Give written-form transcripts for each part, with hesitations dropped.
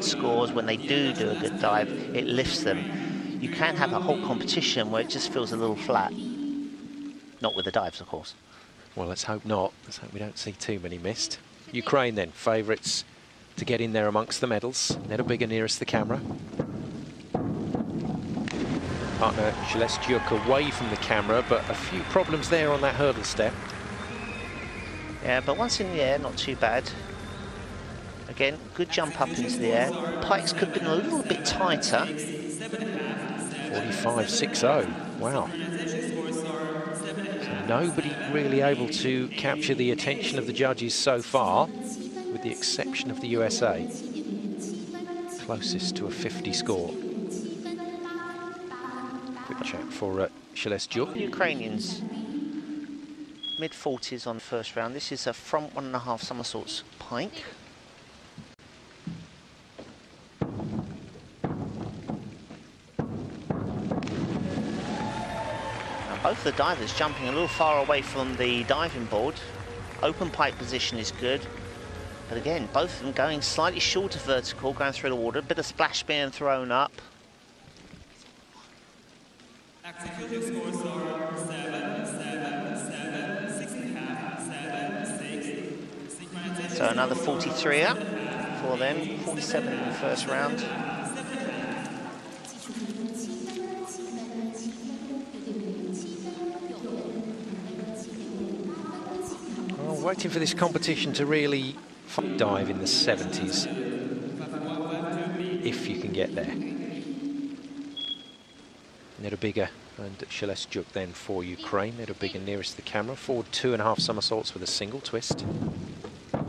scores, when they do a good dive, it lifts them. You can have a whole competition where it just feels a little flat. Not with the dives, of course. Well, let's hope not. Let's hope we don't see too many missed. Ukraine then, favourites to get in there amongst the medals. Nedobiga nearest the camera. Partner Shelestyuk away from the camera, but a few problems there on that hurdle step. Yeah, but once in the air, not too bad. Again, good jump up into the air. Pikes could have been a little bit tighter. 45.60, wow. So nobody really able to capture the attention of the judges so far, with the exception of the USA. Closest to a 50 score. Quick check for Shelestyuk. Ukrainians, mid-40s on the first round. This is a front 1.5 somersaults pike. Both the divers jumping a little far away from the diving board. Open pike position is good. But again, both of them going slightly short of vertical, going through the water. A bit of splash being thrown up. Executive scores are 7, 6.5, 7, 6. So another 43er for them. 47 in the first round. Waiting for this competition to really dive in the 70s, if you can get there. Nedobiga and Shelestyuk then for Ukraine. Nedobiga nearest the camera, forward 2.5 somersaults with a single twist. Oh,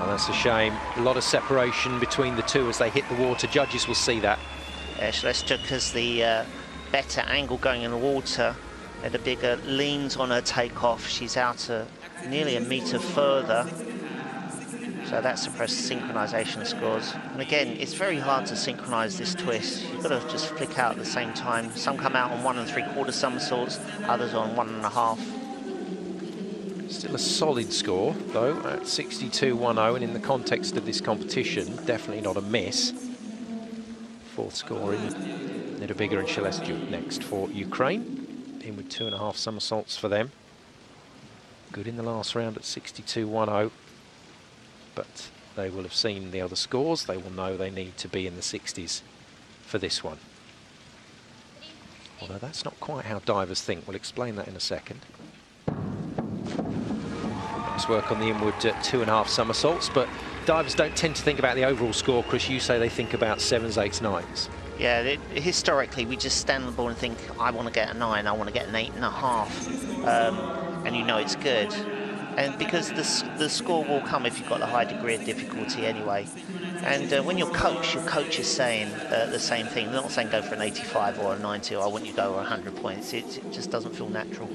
that's a shame. A lot of separation between the two as they hit the water. Judges will see that. Shelestyuk has the better angle going in the water. Nedobiga leans on her takeoff. She's out nearly a metre further. So that suppresses synchronisation scores. And again, it's very hard to synchronise this twist. You've got to just flick out at the same time. Some come out on 1 3/4 somersaults, others on 1.5. Still a solid score, though, at 62.10, and in the context of this competition, definitely not a miss. Fourth score in. Nedobiga and Shelestyuk next for Ukraine. In with 2.5 somersaults for them. Good in the last round at 62.10. But they will have seen the other scores. They will know they need to be in the 60s for this one. Although that's not quite how divers think. We'll explain that in a second. Nice work on the inward 2.5 somersaults, but divers don't tend to think about the overall score. Chris, you say they think about 7s, 8s, 9s. Yeah, historically we just stand on the ball and think, I want to get a 9, I want to get an 8.5, and you know it's good. And because the score will come if you've got a high degree of difficulty anyway. And when your coach is saying the same thing. They're not saying go for an 85 or a 90, or I want you to go over 100 points. It just doesn't feel natural.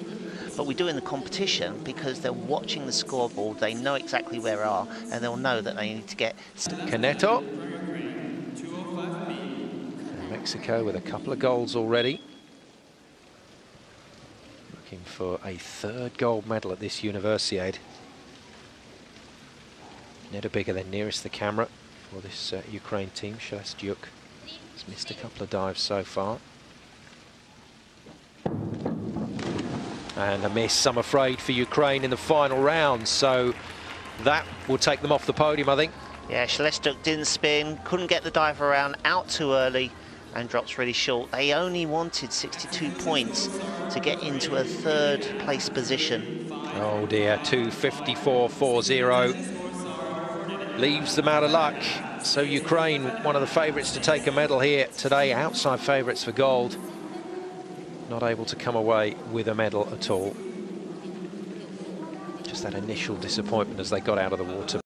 But we do in the competition because they're watching the scoreboard, they know exactly where they are, and they'll know that they need to get... Caneto. Mexico with a couple of goals already. Looking for a 3rd gold medal at this Universiade. Nedobiga then nearest the camera for this Ukraine team. Shelestyuk has missed a couple of dives so far. And a miss, I'm afraid, for Ukraine in the final round. So that will take them off the podium, I think. Yeah, Shelestyuk didn't spin, couldn't get the dive around, out too early, and drops really short. They only wanted 62 points to get into a 3rd place position. Oh dear, 2:54.40 leaves them out of luck. So Ukraine, one of the favourites to take a medal here today, outside favourites for gold, not able to come away with a medal at all. Just that initial disappointment as they got out of the water.